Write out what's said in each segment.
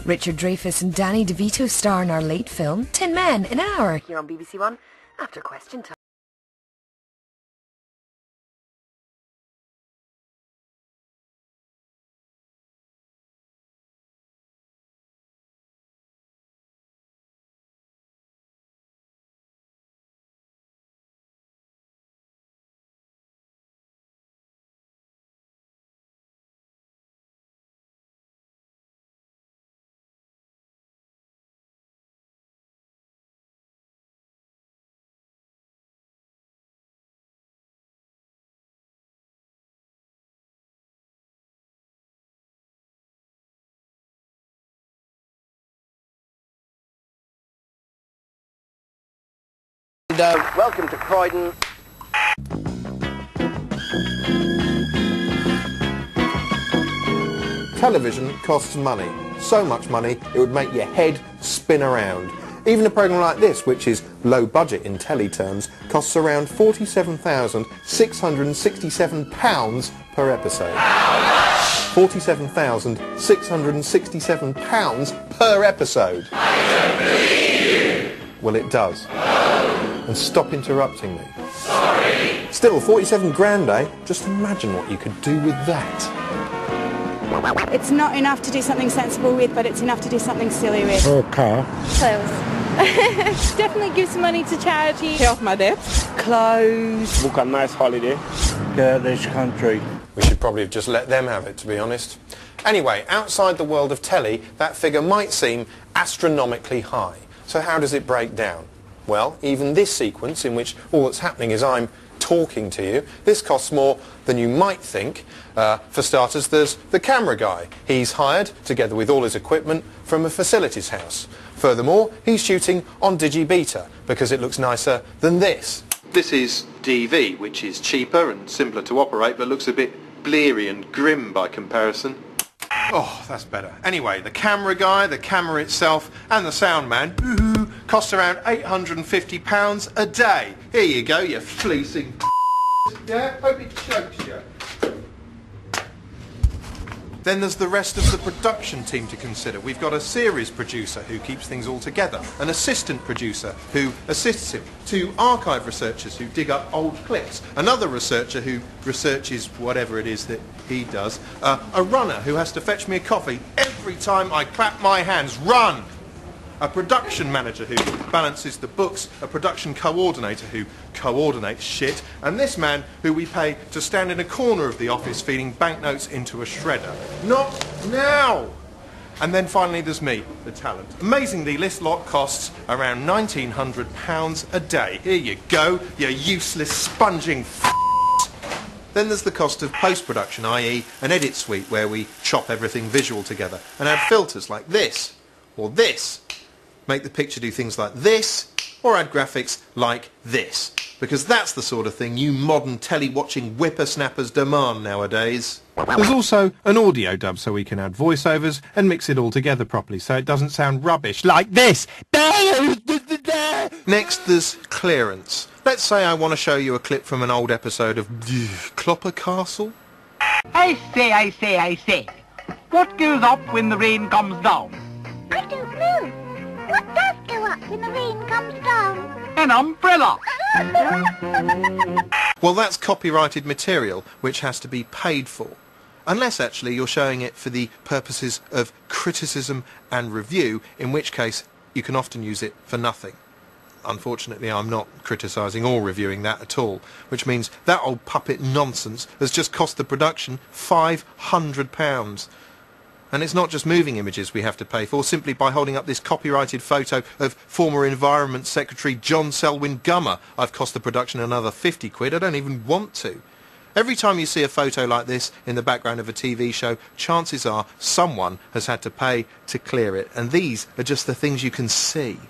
Richard Dreyfuss and Danny DeVito star in our late film, 10 Men in an Hour. Here on BBC One, after Question Time. Welcome to Croydon. Television costs money. So much money it would make your head spin around. Even a programme like this, which is low budget in telly terms, costs around £47,667 per episode. £47,667 per episode. I don't believe you. Well, it does. And stop interrupting me. Sorry. Still, 47 grand, eh? Just imagine what you could do with that. It's not enough to do something sensible with, but it's enough to do something silly with. Or a car. Clothes. Definitely give some money to charity. Pay off my debts. Clothes. Book a nice holiday. Get this country. We should probably have just let them have it, to be honest. Anyway, outside the world of telly, that figure might seem astronomically high. So how does it break down? Well, even this sequence, in which all that's happening is I'm talking to you, this costs more than you might think. For starters, there's the camera guy. He's hired, together with all his equipment, from a facilities house. Furthermore, he's shooting on Digibeta, because it looks nicer than this. This is DV, which is cheaper and simpler to operate, but looks a bit bleary and grim by comparison. Oh, that's better. Anyway, the camera guy, the camera itself, and the sound man, costs around £850 a day. Here you go, you fleecing yeah, hope it chokes you. Then there's the rest of the production team to consider. We've got a series producer who keeps things all together, an assistant producer who assists him, 2 archive researchers who dig up old clips, another researcher who researches whatever it is that he does, a runner who has to fetch me a coffee every time I clap my hands. Run! A production manager who balances the books, a production coordinator who coordinates shit, and this man who we pay to stand in a corner of the office feeding banknotes into a shredder. Not now! And then finally there's me, the talent. Amazingly, this lot costs around £1,900 a day. Here you go, you useless sponging Then there's the cost of post-production, i.e. an edit suite where we chop everything visual together and add filters like this, or this. Make the picture do things like this, or add graphics like this. Because that's the sort of thing you modern telly-watching whippersnappers demand nowadays. There's also an audio dub so we can add voiceovers and mix it all together properly so it doesn't sound rubbish like this. Next there's clearance. Let's say I want to show you a clip from an old episode of Clopper Castle. I say. What goes up when the rain comes down? I don't know. What does go up when the rain comes down? An umbrella. Well, that's copyrighted material which has to be paid for. Unless actually you're showing it for the purposes of criticism and review, in which case you can often use it for nothing. Unfortunately, I'm not criticising or reviewing that at all, which means that old puppet nonsense has just cost the production £500. And it's not just moving images we have to pay for. Simply by holding up this copyrighted photo of former Environment Secretary John Selwyn Gummer, I've cost the production another 50 quid. I don't even want to. Every time you see a photo like this in the background of a TV show, chances are someone has had to pay to clear it. And these are just the things you can see.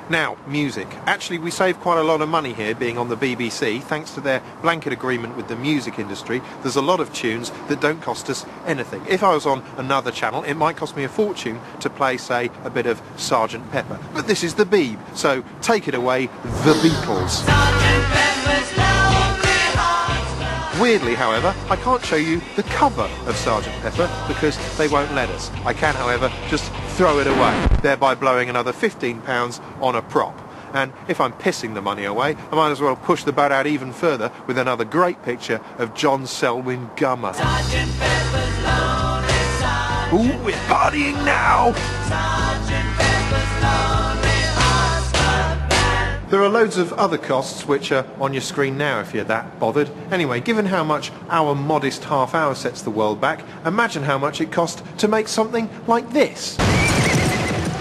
Now, music. Actually, we save quite a lot of money here being on the BBC. Thanks to their blanket agreement with the music industry, there's a lot of tunes that don't cost us anything. If I was on another channel, it might cost me a fortune to play, say, a bit of Sgt. Pepper. But this is the Beeb, so take it away, the Beatles. Sgt. Pepper's Lonely Hearts Club. Weirdly, however, I can't show you the cover of Sergeant Pepper because they won't let us. I can, however, just throw it away, thereby blowing another £15 on a prop. And if I'm pissing the money away, I might as well push the boat out even further with another great picture of John Selwyn Gummer. Sergeant Pepper's Lonely Side. Ooh, we're partying now! Sergeant Pepper's Lonely Hearts Club Band. There are loads of other costs which are on your screen now if you're that bothered. Anyway, given how much our modest half hour sets the world back, imagine how much it cost to make something like this.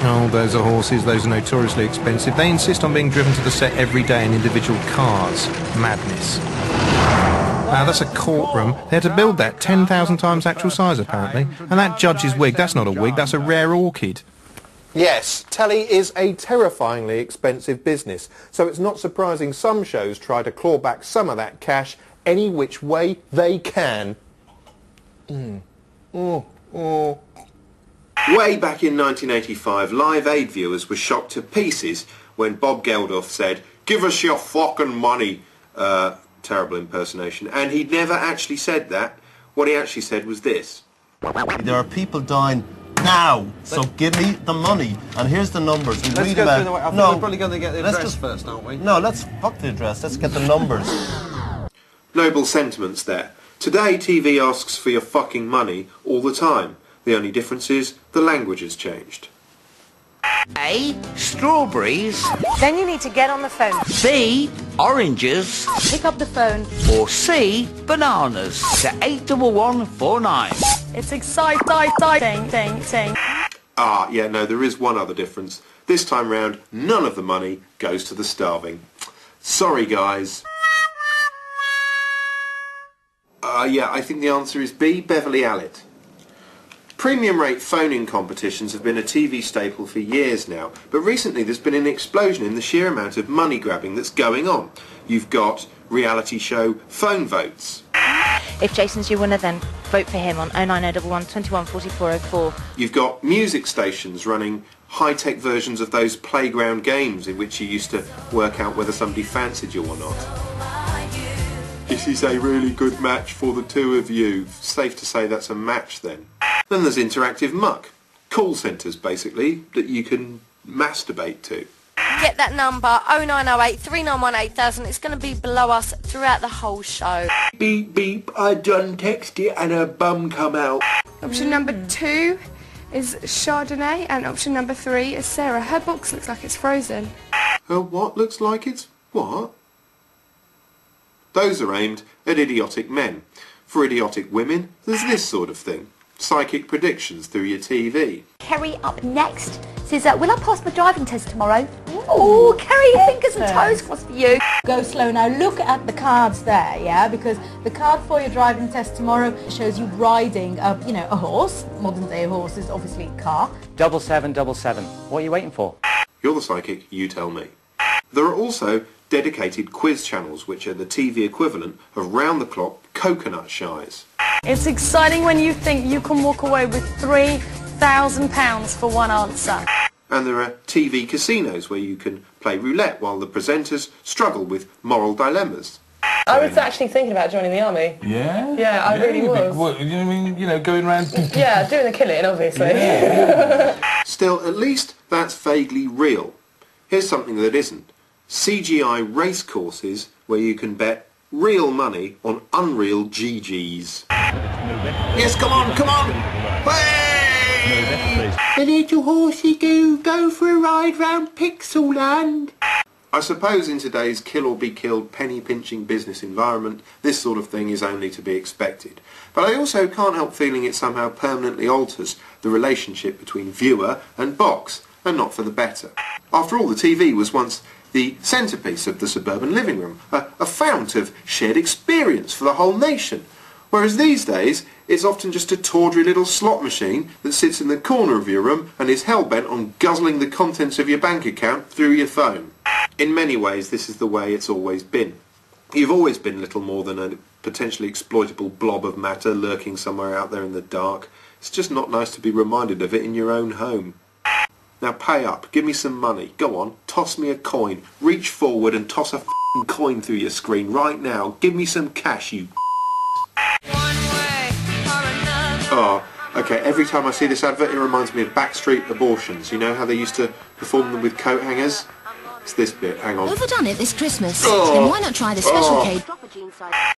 Oh, those are horses. Those are notoriously expensive. They insist on being driven to the set every day in individual cars. Madness. Wow, that's a courtroom. They had to build that 10,000 times actual size, apparently. And that judge's wig, that's not a wig, that's a rare orchid. Yes, telly is a terrifyingly expensive business, so it's not surprising some shows try to claw back some of that cash any which way they can. Way back in 1985, Live Aid viewers were shocked to pieces when Bob Geldof said, "Give us your fucking money." Terrible impersonation. And he'd never actually said that. What he actually said was this. There are people dying now, so give me the money. And here's the numbers. We'll read them out. I think we're probably going to get the address first, aren't we? No, let's fuck the address. Let's get the numbers. Noble sentiments there. Today, TV asks for your fucking money all the time. The only difference is the language has changed. A. Strawberries. Then you need to get on the phone. B. Oranges. Pick up the phone. Or C. Bananas. To 81149. It's exciting. Ah, yeah, no, there is one other difference. This time round, none of the money goes to the starving. Sorry, guys. Yeah, I think the answer is B. Beverly Allitt. Premium rate phone-in competitions have been a TV staple for years now, but recently there's been an explosion in the sheer amount of money grabbing that's going on. You've got reality show phone votes. If Jason's your winner, then vote for him on 09011 21 4404. You've got music stations running high-tech versions of those playground games in which you used to work out whether somebody fancied you or not. This is a really good match for the two of you. Safe to say that's a match then. Then there's interactive muck. Call centres, basically, that you can masturbate to. Get that number, 0908 391 8000. It's going to be below us throughout the whole show. Beep, beep, I done text it and a bum come out. Option number 2 is Chardonnay, and option number 3 is Sarah. Her box looks like it's frozen. Her what looks like it's what? Those are aimed at idiotic men. For idiotic women, there's this sort of thing. Psychic predictions through your TV. Kerry up next says, will I pass my driving test tomorrow? Oh, Kerry, fingers and toes crossed for you. Go slow now. Look at the cards there, yeah, because the card for your driving test tomorrow shows you riding a horse. Modern day horse is obviously a car. 7777. What are you waiting for? You're the psychic, you tell me. There are also dedicated quiz channels which are the TV equivalent of round-the-clock coconut shies. It's exciting when you think you can walk away with £3,000 for one answer. And there are TV casinos where you can play roulette while the presenters struggle with moral dilemmas. I was actually thinking about joining the army. Yeah? Yeah, I really was. What, you mean, going around... Yeah, doing the killing, obviously. Yeah. Still, at least that's vaguely real. Here's something that isn't. CGI race courses where you can bet real money on unreal GGs. Yes, come on, come on! Hey! The little horsey go for a ride round Pixelland. I suppose in today's kill-or-be-killed penny-pinching business environment, this sort of thing is only to be expected. But I also can't help feeling it somehow permanently alters the relationship between viewer and box, and not for the better. After all, the TV was once the centrepiece of the suburban living room, a fount of shared experience for the whole nation. Whereas these days, it's often just a tawdry little slot machine that sits in the corner of your room and is hell-bent on guzzling the contents of your bank account through your phone. In many ways, this is the way it's always been. You've always been little more than a potentially exploitable blob of matter lurking somewhere out there in the dark. It's just not nice to be reminded of it in your own home. Now pay up, give me some money, go on, toss me a coin, reach forward and toss a f***ing coin through your screen right now, give me some cash, you Oh, okay, every time I see this advert it reminds me of backstreet abortions. You know how they used to perform them with coat hangers? It's this bit, hang on. Overdone it this Christmas? Oh. Then why not try the special cake?